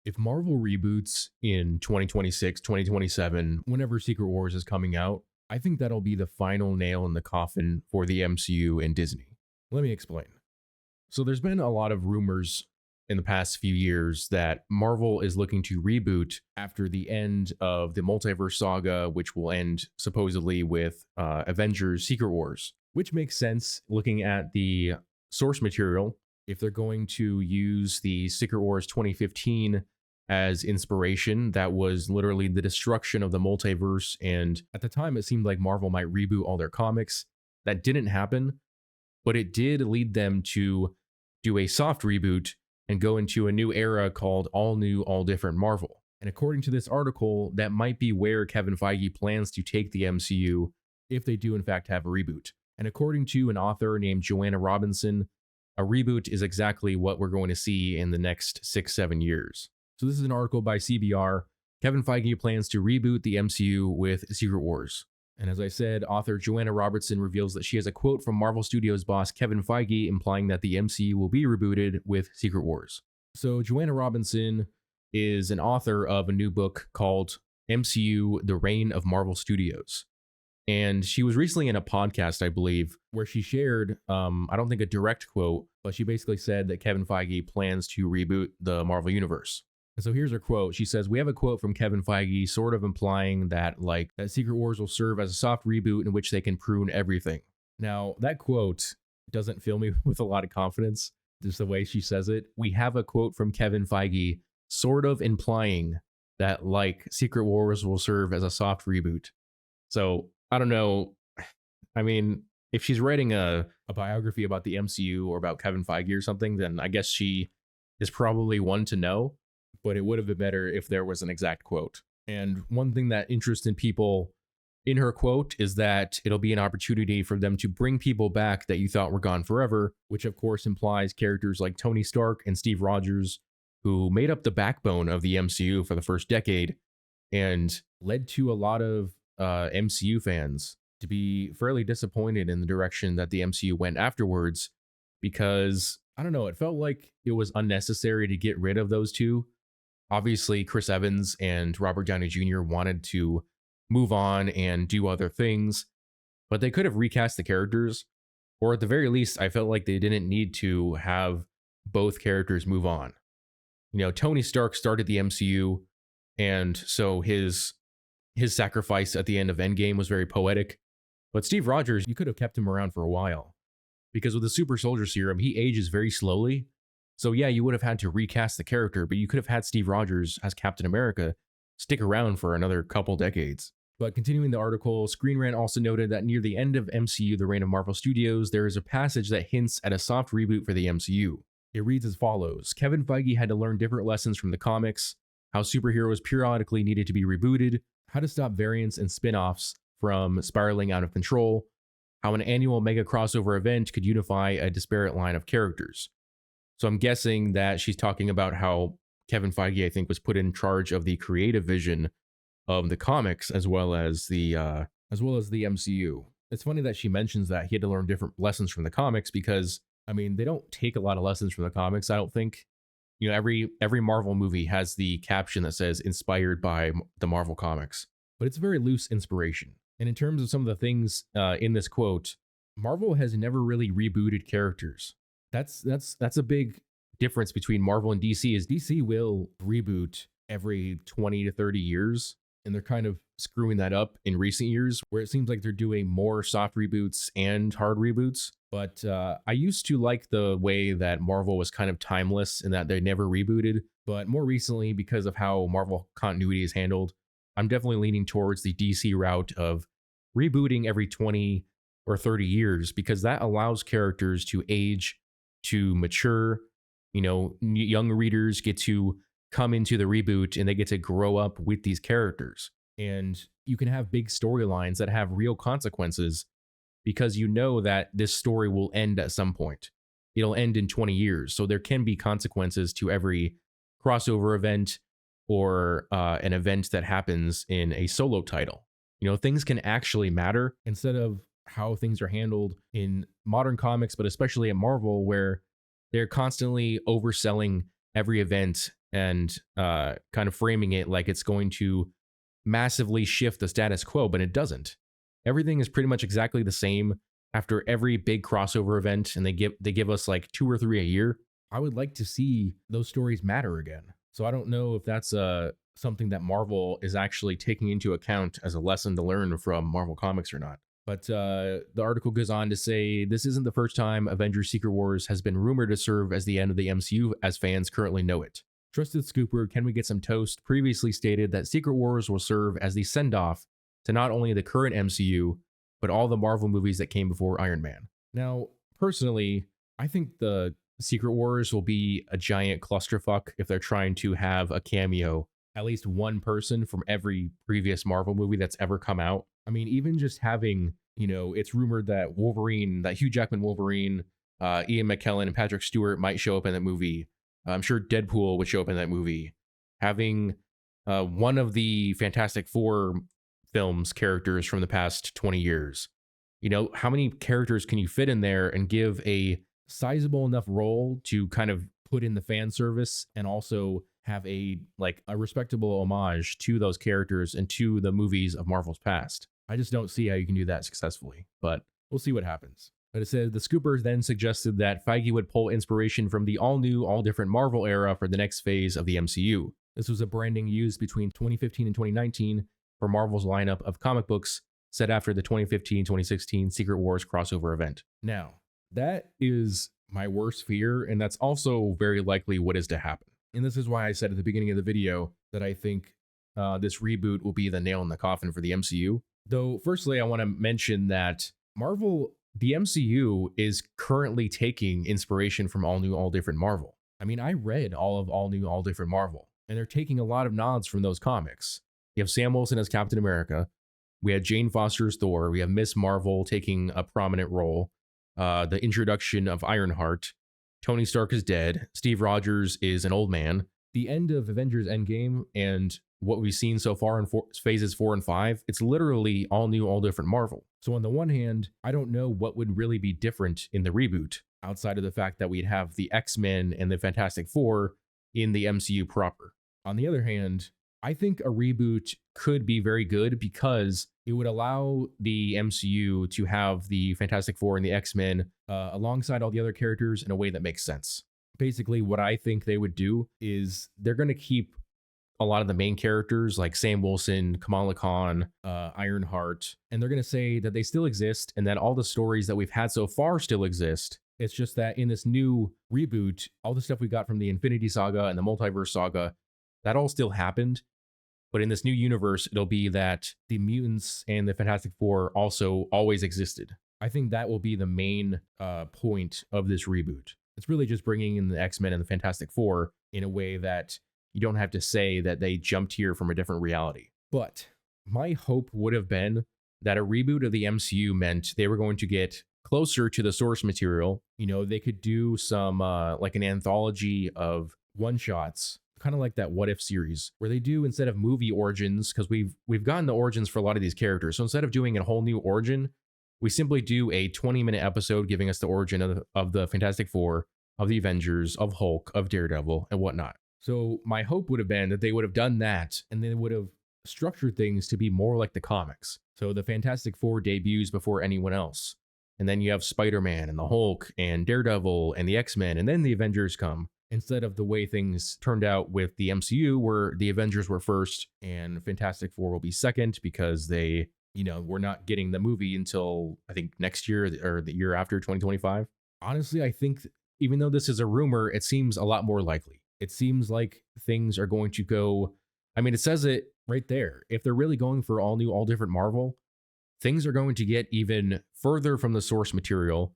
If Marvel reboots in 2026, 2027, whenever Secret Wars is coming out, I think that'll be the final nail in the coffin for the MCU and Disney. Let me explain. So there's been a lot of rumors in the past few years that Marvel is looking to reboot after the end of the multiverse saga, which will end supposedly with Avengers Secret Wars, which makes sense looking at the source material. If they're going to use the Secret Wars 2015 as inspiration, that was literally the destruction of the multiverse. And at the time, it seemed like Marvel might reboot all their comics. That didn't happen, but it did lead them to do a soft reboot and go into a new era called All-newAll-differentMarvel. And according to this article, that might be where Kevin Feige plans to take the MCU if they do in fact have a reboot. And according to an author named Joanna Robinson, a reboot is exactly what we're going to see in the next 6-7 years. So this is an article by CBR. Kevin Feige plans to reboot the MCU with Secret Wars. And as I said, author Joanna Robertson reveals that she has a quote from Marvel Studios boss Kevin Feige implying that the MCU will be rebooted with Secret Wars. So Joanna Robinson is an author of a new book called MCU: The Reign of Marvel Studios. And she was recently in a podcast, I believe, where she shared, I don't think a direct quote, but she basically said that Kevin Feige plans to reboot the Marvel Universe. And so here's her quote. She says, "We have a quote from Kevin Feige sort of implying that that Secret Wars will serve as a soft reboot in which they can prune everything." Now, that quote doesn't fill me with a lot of confidence, just the way she says it. We have a quote from Kevin Feige sort of implying that Secret Wars will serve as a soft reboot. So I don't know. I mean, if she's writing a biography about the MCU or about Kevin Feige or something, then I guess she is probably one to know. But it would have been better if there was an exact quote. And one thing that interested people in her quote is that it'll be an opportunity for them to bring people back that you thought were gone forever, which of course implies characters like Tony Stark and Steve Rogers, who made up the backbone of the MCU for the first decade and led to a lot of MCU fans to be fairly disappointed in the direction that the MCU went afterwards, because, I don't know, it felt like it was unnecessary to get rid of those two. Obviously, Chris Evans and Robert Downey Jr. wanted to move on and do other things, but they could have recast the characters, or at the very least, I felt like they didn't need to have both characters move on. You know, Tony Stark started the MCU, and so his sacrifice at the end of Endgame was very poetic. But Steve Rogers, you could have kept him around for a while, because with the super soldier serum, he ages very slowly. So yeah, you would have had to recast the character, but you could have had Steve Rogers as Captain America stick around for another couple decades. But continuing the article, Screen Rant also noted that near the end of MCU: The Reign of Marvel Studios, there is a passage that hints at a soft reboot for the MCU. It reads as follows: Kevin Feige had to learn different lessons from the comics, how superheroes periodically needed to be rebooted, how to stop variants and spin-offs from spiraling out of control, how an annual mega crossover event could unify a disparate line of characters. So I'm guessing that she's talking about how Kevin Feige, I think, was put in charge of the creative vision of the comics as well as the MCU. It's funny that she mentions that he had to learn different lessons from the comics, because I mean, they don't take a lot of lessons from the comics, I don't think. You know, every Marvel movie has the caption that says inspired by the Marvel comics, but it's a very loose inspiration. And in terms of some of the things in this quote, Marvel has never really rebooted characters. That's a big difference between Marvel and DC, is DC will reboot every 20 to 30 years, and they're kind of screwing that up in recent years, where it seems like they're doing more soft reboots and hard reboots. But I used to like the way that Marvel was kind of timeless in that they never rebooted. But more recently, because of how Marvel continuity is handled, I'm definitely leaning towards the DC route of rebooting every 20 or 30 years, because that allows characters to age, to mature. You know, young readers get to come into the reboot and they get to grow up with these characters. And you can have big storylines that have real consequences, because you know that this story will end at some point. It'll end in 20 years. So there can be consequences to every crossover event or an event that happens in a solo title. You know, things can actually matter instead of how things are handled in modern comics, but especially at Marvel, where they're constantly overselling every event and kind of framing it like it's going to massively shift the status quo, but it doesn't. Everything is pretty much exactly the same after every big crossover event, and they give us like 2 or 3 a year. I would like to see those stories matter again. So I don't know if that's something that Marvel is actually taking into account as a lesson to learn from Marvel Comics or not. But the article goes on to say this isn't the first time Avengers Secret Wars has been rumored to serve as the end of the MCU as fans currently know it. Trusted Scooper, Can We Get Some Toast, previously stated that Secret Wars will serve as the send-off to not only the current MCU, but all the Marvel movies that came before Iron Man. Now, personally, I think the Secret Wars will be a giant clusterfuck if they're trying to have a cameo, at least one person from every previous Marvel movie that's ever come out. I mean, even just having, it's rumored that Wolverine, that Hugh Jackman Wolverine, Ian McKellen and Patrick Stewart might show up in that movie. I'm sure Deadpool would show up in that movie. Having one of the Fantastic Four films characters from the past 20 years. How many characters can you fit in there and give a sizable enough role to kind of put in the fan service and also have a respectable homage to those characters and to the movies of Marvel's past? I just don't see how you can do that successfully, but we'll see what happens. But it says the Scoopers then suggested that Feige would pull inspiration from the all-new, all-different Marvel era for the next phase of the MCU. This was a branding used between 2015 and 2019 for Marvel's lineup of comic books set after the 2015-2016 Secret Wars crossover event. Now, that is my worst fear, and that's also very likely what is to happen. And this is why I said at the beginning of the video that I think this reboot will be the nail in the coffin for the MCU. Though, firstly, I want to mention that the MCU is currently taking inspiration from All-newAll-differentMarvel. I mean, I read all of All-newAll-differentMarvel, and they're taking a lot of nods from those comics. You have Sam Wilson as Captain America. We had Jane Foster as Thor. We have Miss Marvel taking a prominent role. The introduction of Ironheart. Tony Stark is dead. Steve Rogers is an old man. The end of Avengers Endgame and what we've seen so far in phases 4 and 5, it's literally all new, all different Marvel. So on the one hand, I don't know what would really be different in the reboot outside of the fact that we'd have the X-Men and the Fantastic Four in the MCU proper. On the other hand, I think a reboot could be very good because it would allow the MCU to have the Fantastic Four and the X-Men alongside all the other characters in a way that makes sense. Basically, what I think they would do is they're going to keep a lot of the main characters like Sam Wilson, Kamala Khan, Ironheart, and they're going to say that they still exist and that all the stories that we've had so far still exist. It's just that in this new reboot, all the stuff we got from the Infinity Saga and the Multiverse Saga, that all still happened. But in this new universe, it'll be that the mutants and the Fantastic Four also always existed. I think that will be the main point of this reboot. It's really just bringing in the X-Men and the Fantastic Four in a way that you don't have to say that they jumped here from a different reality. But my hope would have been that a reboot of the MCU meant they were going to get closer to the source material. They could do some like an anthology of one-shots, kind of like that What If series, where they do, instead of movie origins, because we've gotten the origins for a lot of these characters. So instead of doing a whole new origin, we simply do a 20-minute episode giving us the origin of the Fantastic Four, of the Avengers, of Hulk, of Daredevil, and whatnot. So my hope would have been that they would have done that, and they would have structured things to be more like the comics. So the Fantastic Four debuts before anyone else. And then you have Spider-Man and the Hulk and Daredevil and the X-Men, and then the Avengers come. Instead of the way things turned out with the MCU, where the Avengers were first and Fantastic Four will be second because they, we're not getting the movie until I think next year or the year after, 2025. Honestly, I think even though this is a rumor, it seems a lot more likely. It seems like things are going to go, it says it right there. If they're really going for all new, all different Marvel, things are going to get even further from the source material.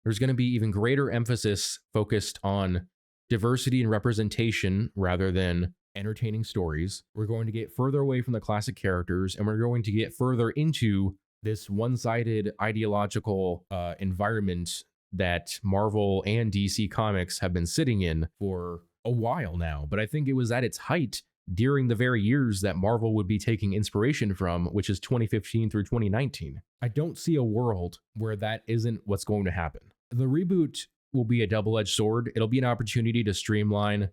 There's going to be even greater emphasis focused on diversity and representation rather than entertaining stories. We're going to get further away from the classic characters, and we're going to get further into this one-sided ideological environment that Marvel and DC Comics have been sitting in for a while now. But I think it was at its height during the very years that Marvel would be taking inspiration from, which is 2015 through 2019. I don't see a world where that isn't what's going to happen. The reboot will be a double-edged sword. It'll be an opportunity to streamline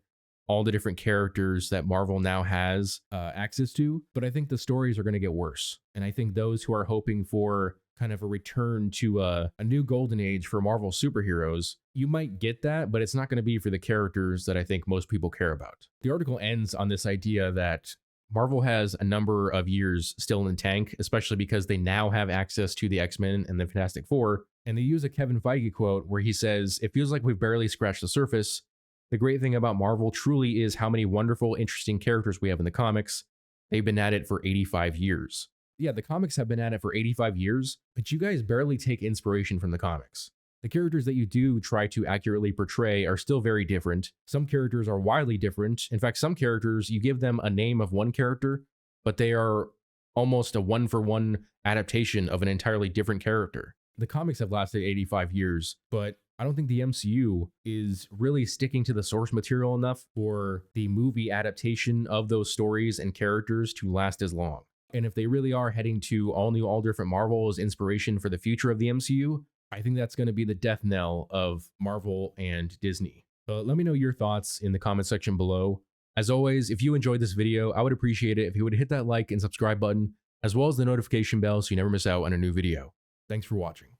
all the different characters that Marvel now has access to, but I think the stories are going to get worse. And I think those who are hoping for kind of a return to a new golden age for Marvel superheroes, you might get that, but it's not going to be for the characters that I think most people care about. The article ends on this idea that Marvel has a number of years still in the tank, especially because they now have access to the X-Men and the Fantastic Four. And they use a Kevin Feige quote where he says, "It feels like we've barely scratched the surface. The great thing about Marvel truly is how many wonderful, interesting characters we have in the comics. They've been at it for 85 years. Yeah, the comics have been at it for 85 years, but you guys barely take inspiration from the comics. The characters that you do try to accurately portray are still very different. Some characters are wildly different. In fact, some characters, you give them a name of one character, but they are almost a one-for-one adaptation of an entirely different character. The comics have lasted 85 years, but I don't think the MCU is really sticking to the source material enough for the movie adaptation of those stories and characters to last as long. And if they really are heading to all new, all different Marvel as inspiration for the future of the MCU, I think that's going to be the death knell of Marvel and Disney. But let me know your thoughts in the comment section below. As always, if you enjoyed this video, I would appreciate it if you would hit that like and subscribe button, as well as the notification bell so you never miss out on a new video. Thanks for watching.